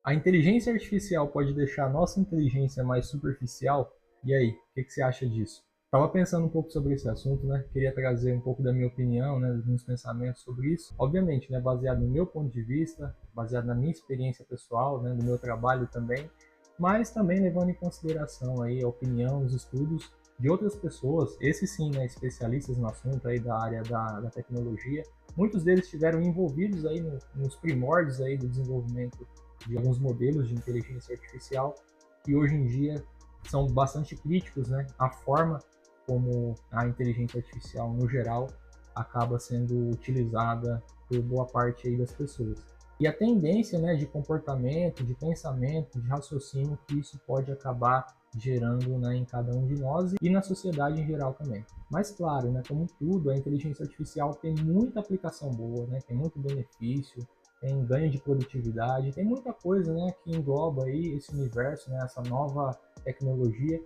A inteligência artificial pode deixar a nossa inteligência mais superficial? E aí, o que você acha disso? Estava pensando um pouco sobre esse assunto, né? Queria trazer um pouco da minha opinião, né, dos meus pensamentos sobre isso. Obviamente, né, baseado no meu ponto de vista, baseado na minha experiência pessoal, né, no meu trabalho também, mas também levando em consideração aí a opinião, os estudos de outras pessoas, esses sim, né, especialistas no assunto aí da área da tecnologia. Muitos deles estiveram envolvidos aí nos primórdios aí do desenvolvimento de alguns modelos de inteligência artificial que hoje em dia são bastante críticos, né? A forma como a inteligência artificial no geral acaba sendo utilizada por boa parte aí das pessoas. E a tendência, né, de comportamento, de pensamento, de raciocínio que isso pode acabar gerando, né, em cada um de nós e na sociedade em geral também. Mas claro, né, como tudo, a inteligência artificial tem muita aplicação boa, né, tem muito benefício, tem ganho de produtividade, tem muita coisa, né, que engloba aí esse universo, né, essa nova tecnologia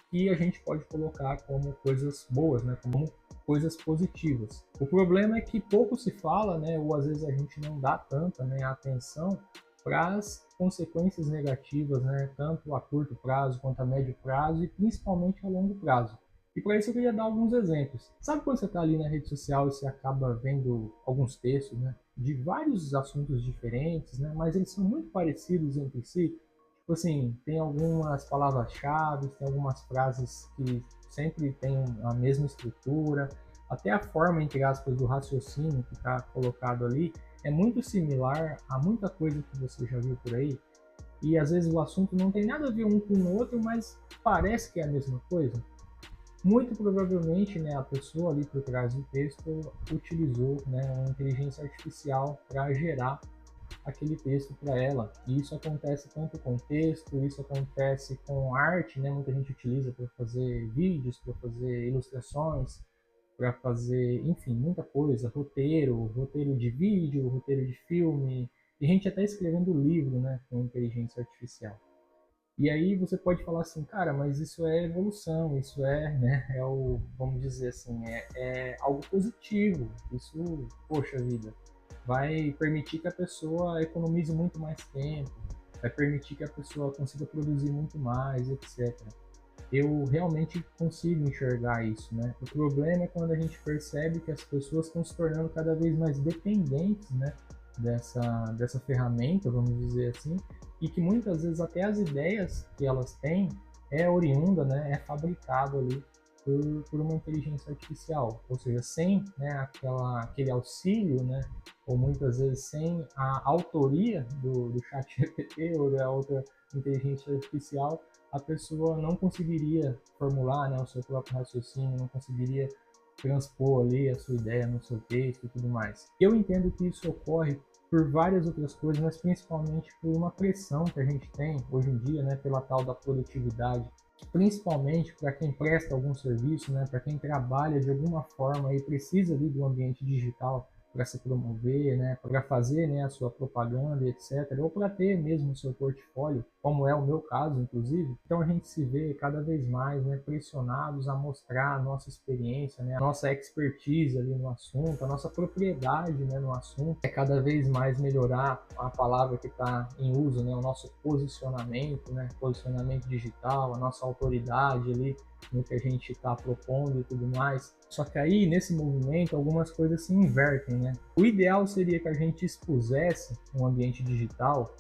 que a gente pode colocar como coisas boas, né, como coisas positivas. O problema é que pouco se fala, né, ou às vezes a gente não dá tanta, né, atenção para as consequências negativas, né, tanto a curto prazo quanto a médio prazo e principalmente a longo prazo. E para isso eu queria dar alguns exemplos. Sabe quando você está ali na rede social e você acaba vendo alguns textos, né, de vários assuntos diferentes, né, mas eles são muito parecidos entre si? Tipo assim, tem algumas palavras-chave, tem algumas frases que sempre tem a mesma estrutura, até a forma, entre aspas, do raciocínio que está colocado ali é muito similar a muita coisa que você já viu por aí, e às vezes o assunto não tem nada a ver um com o outro, mas parece que é a mesma coisa. Muito provavelmente, né, a pessoa ali por trás do texto utilizou, né, uma inteligência artificial para gerar aquele texto para ela. E isso acontece tanto com texto, isso acontece com arte, né? Muita gente utiliza para fazer vídeos, para fazer ilustrações, para fazer, enfim, muita coisa, roteiro de vídeo, roteiro de filme, e gente até escrevendo livro, né, com inteligência artificial. E aí você pode falar assim, cara, mas isso é evolução, isso é, né, é o, vamos dizer assim, é algo positivo. Isso, poxa vida, vai permitir que a pessoa economize muito mais tempo, vai permitir que a pessoa consiga produzir muito mais, etc. Eu realmente consigo enxergar isso, né? O problema é quando a gente percebe que as pessoas estão se tornando cada vez mais dependentes, né, dessa ferramenta, vamos dizer assim, e que muitas vezes até as ideias que elas têm é oriunda, né, é fabricado ali por uma inteligência artificial, ou seja, sem, né, aquele auxílio, né, ou muitas vezes sem a autoria do chat GPT ou da outra inteligência artificial, a pessoa não conseguiria formular, né, o seu próprio raciocínio, não conseguiria transpor ali a sua ideia no seu texto e tudo mais. Eu entendo que isso ocorre por várias outras coisas, mas principalmente por uma pressão que a gente tem hoje em dia, né, pela tal da produtividade, principalmente para quem presta algum serviço, né, para quem trabalha de alguma forma e precisa ali do ambiente digital para se promover, né, para fazer, né, a sua propaganda, etc., ou para ter mesmo o seu portfólio, como é o meu caso, inclusive. Então a gente se vê cada vez mais, né, pressionados a mostrar a nossa experiência, né, a nossa expertise ali no assunto, a nossa propriedade, né, no assunto. É cada vez mais melhorar a palavra que está em uso, né, o nosso posicionamento, né, posicionamento digital, a nossa autoridade ali no que a gente está propondo e tudo mais. Só que aí, nesse movimento, algumas coisas se invertem, né? O ideal seria que a gente expusesse um ambiente digital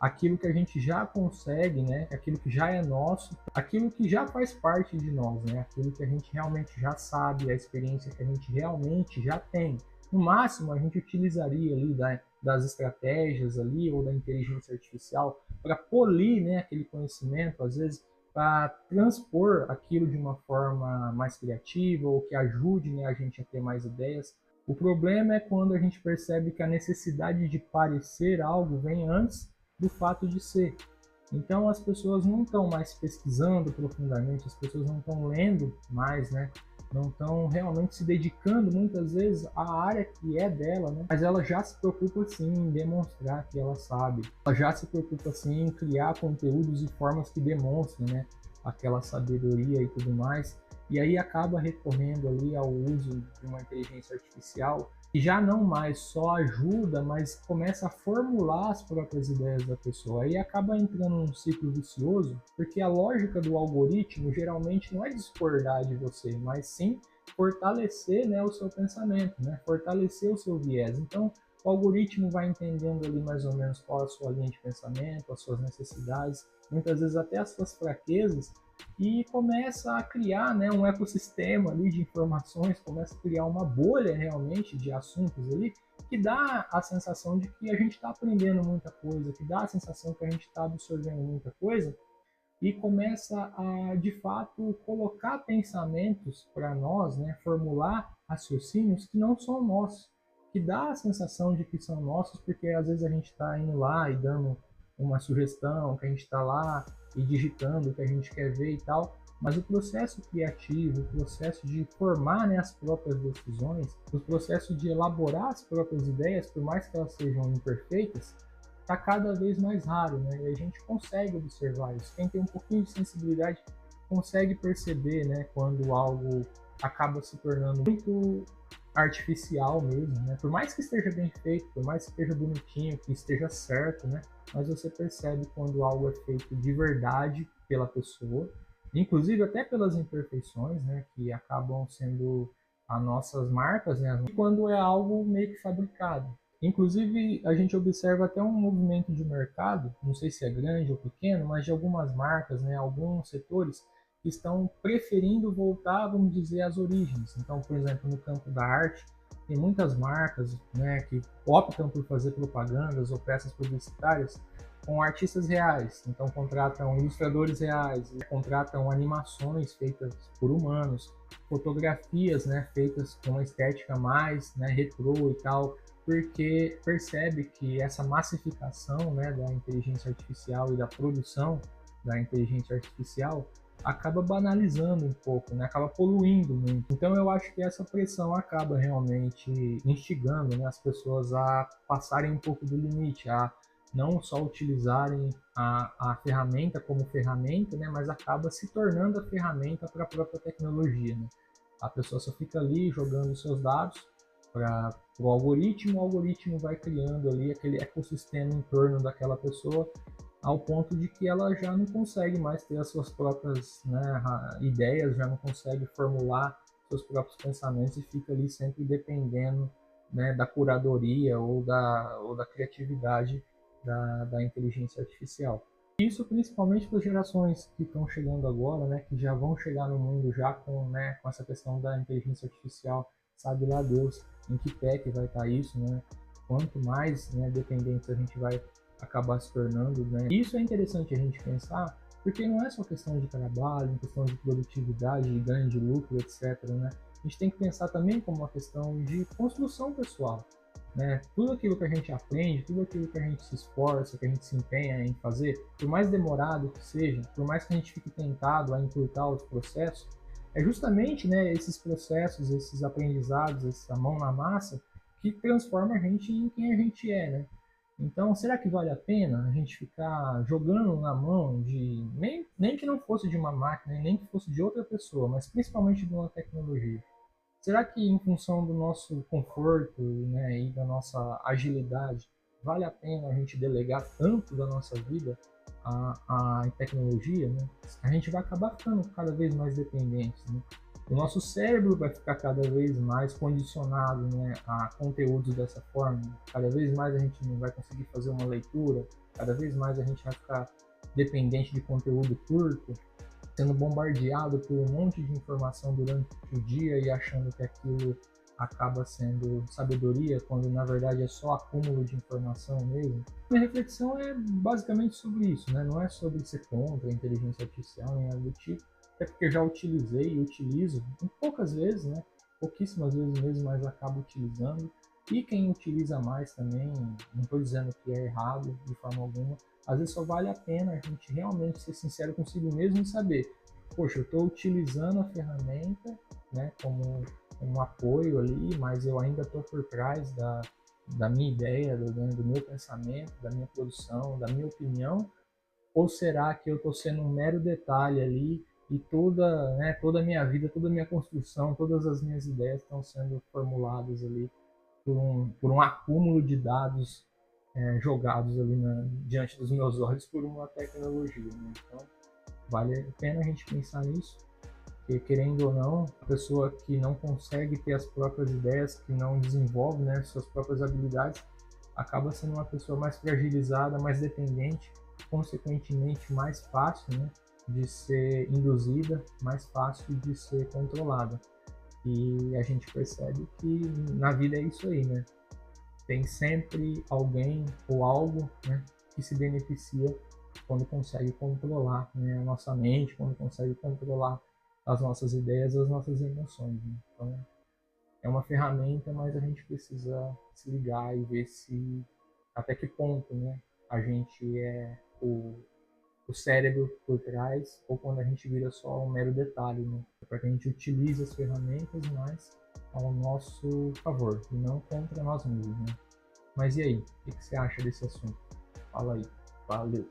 aquilo que a gente já consegue, né? Aquilo que já é nosso, aquilo que já faz parte de nós, né? Aquilo que a gente realmente já sabe, a experiência que a gente realmente já tem. No máximo, a gente utilizaria ali das estratégias ali ou da inteligência artificial para polir, né, aquele conhecimento, às vezes para transpor aquilo de uma forma mais criativa ou que ajude, né, a gente a ter mais ideias. O problema é quando a gente percebe que a necessidade de parecer algo vem antes do fato de ser. Então as pessoas não estão mais pesquisando profundamente, as pessoas não estão lendo mais, né? Não estão realmente se dedicando muitas vezes à área que é dela, né? Mas ela já se preocupa sim em demonstrar que ela sabe. Ela já se preocupa sim em criar conteúdos e formas que demonstrem, né, aquela sabedoria e tudo mais. E aí acaba recorrendo ali ao uso de uma inteligência artificial e já não mais só ajuda, mas começa a formular as próprias ideias da pessoa. Aí acaba entrando num ciclo vicioso, porque a lógica do algoritmo geralmente não é discordar de você, mas sim fortalecer, né, o seu pensamento, né, fortalecer o seu viés. Então, o algoritmo vai entendendo ali mais ou menos qual é a sua linha de pensamento, as suas necessidades, muitas vezes até as suas fraquezas, e começa a criar, né, um ecossistema ali de informações, começa a criar uma bolha realmente de assuntos ali, que dá a sensação de que a gente está aprendendo muita coisa, que dá a sensação que a gente está absorvendo muita coisa, e começa a, de fato, colocar pensamentos para nós, né, formular raciocínios que não são nossos, que dá a sensação de que são nossos, porque às vezes a gente está indo lá e dando uma sugestão, que a gente está lá e digitando o que a gente quer ver e tal, mas o processo criativo, o processo de formar, né, as próprias decisões, o processo de elaborar as próprias ideias, por mais que elas sejam imperfeitas, está cada vez mais raro, né? E a gente consegue observar isso. Quem tem um pouquinho de sensibilidade consegue perceber, né, quando algo acaba se tornando muito artificial mesmo, né? Por mais que esteja bem feito, por mais que esteja bonitinho, que esteja certo, né? Mas você percebe quando algo é feito de verdade pela pessoa, inclusive até pelas imperfeições, né, que acabam sendo as nossas marcas, né? E quando é algo meio que fabricado. Inclusive, a gente observa até um movimento de mercado, não sei se é grande ou pequeno, mas de algumas marcas, né, alguns setores que estão preferindo voltar, vamos dizer, às origens. Então, por exemplo, no campo da arte, tem muitas marcas, né, que optam por fazer propagandas ou peças publicitárias com artistas reais. Então, contratam ilustradores reais, contratam animações feitas por humanos, fotografias, né, feitas com uma estética mais, né, retrô e tal, porque percebe que essa massificação, né, da inteligência artificial e da produção da inteligência artificial acaba banalizando um pouco, né, acaba poluindo muito. Então eu acho que essa pressão acaba realmente instigando, né, as pessoas a passarem um pouco do limite, a não só utilizarem a ferramenta como ferramenta, né, mas acaba se tornando a ferramenta para a própria tecnologia. Né? A pessoa só fica ali jogando seus dados para o algoritmo vai criando ali aquele ecossistema em torno daquela pessoa, ao ponto de que ela já não consegue mais ter as suas próprias, né, ideias, já não consegue formular seus próprios pensamentos e fica ali sempre dependendo, né, da curadoria ou da criatividade da inteligência artificial. Isso principalmente para as gerações que estão chegando agora, né, que já vão chegar no mundo já com, né, com essa questão da inteligência artificial, sabe lá Deus em que pé que vai estar isso, né? Quanto mais, né, dependente a gente vai acabar se tornando, né? Isso é interessante a gente pensar, porque não é só questão de trabalho, questão de produtividade, de ganho de lucro, etc, né? A gente tem que pensar também como uma questão de construção pessoal, né? Tudo aquilo que a gente aprende, tudo aquilo que a gente se esforça, que a gente se empenha em fazer, por mais demorado que seja, por mais que a gente fique tentado a encurtar os processos, é justamente, né, esses processos, esses aprendizados, essa mão na massa, que transforma a gente em quem a gente é, né? Então, será que vale a pena a gente ficar jogando na mão de, nem que não fosse de uma máquina, nem que fosse de outra pessoa, mas principalmente de uma tecnologia? Será que em função do nosso conforto, né, e da nossa agilidade, vale a pena a gente delegar tanto da nossa vida à tecnologia, né? A gente vai acabar ficando cada vez mais dependentes, né? O nosso cérebro vai ficar cada vez mais condicionado, né, a conteúdos dessa forma. Cada vez mais a gente não vai conseguir fazer uma leitura, cada vez mais a gente vai ficar dependente de conteúdo curto, sendo bombardeado por um monte de informação durante o dia e achando que aquilo acaba sendo sabedoria, quando na verdade é só acúmulo de informação mesmo. Minha reflexão é basicamente sobre isso, né? Não é sobre ser contra a inteligência artificial nem nada do tipo, até porque eu já utilizei e utilizo poucas vezes, né? Pouquíssimas vezes mesmo, mas acabo utilizando. E quem utiliza mais também, não estou dizendo que é errado de forma alguma, às vezes só vale a pena a gente realmente ser sincero consigo mesmo e saber, poxa, eu estou utilizando a ferramenta, né, como um apoio ali, mas eu ainda estou por trás da minha ideia, do meu pensamento, da minha produção, da minha opinião, ou será que eu estou sendo um mero detalhe ali e toda, né, toda a minha vida, toda a minha construção, todas as minhas ideias estão sendo formuladas ali por um acúmulo de dados jogados ali diante dos meus olhos por uma tecnologia, né? Então, vale a pena a gente pensar nisso, porque querendo ou não, a pessoa que não consegue ter as próprias ideias, que não desenvolve, né, suas próprias habilidades, acaba sendo uma pessoa mais fragilizada, mais dependente, consequentemente mais fácil, né, de ser induzida, mais fácil de ser controlada. E a gente percebe que na vida é isso aí, né? Tem sempre alguém ou algo, né, que se beneficia quando consegue controlar, né, a nossa mente, quando consegue controlar as nossas ideias, as nossas emoções, né? Então, é uma ferramenta, mas a gente precisa se ligar e ver se até que ponto, né, a gente é o cérebro por trás, ou quando a gente vira só um mero detalhe, né? Para que a gente utilize as ferramentas, mas ao nosso favor, e não contra nós mesmos, né? Mas e aí? O que você acha desse assunto? Fala aí. Valeu!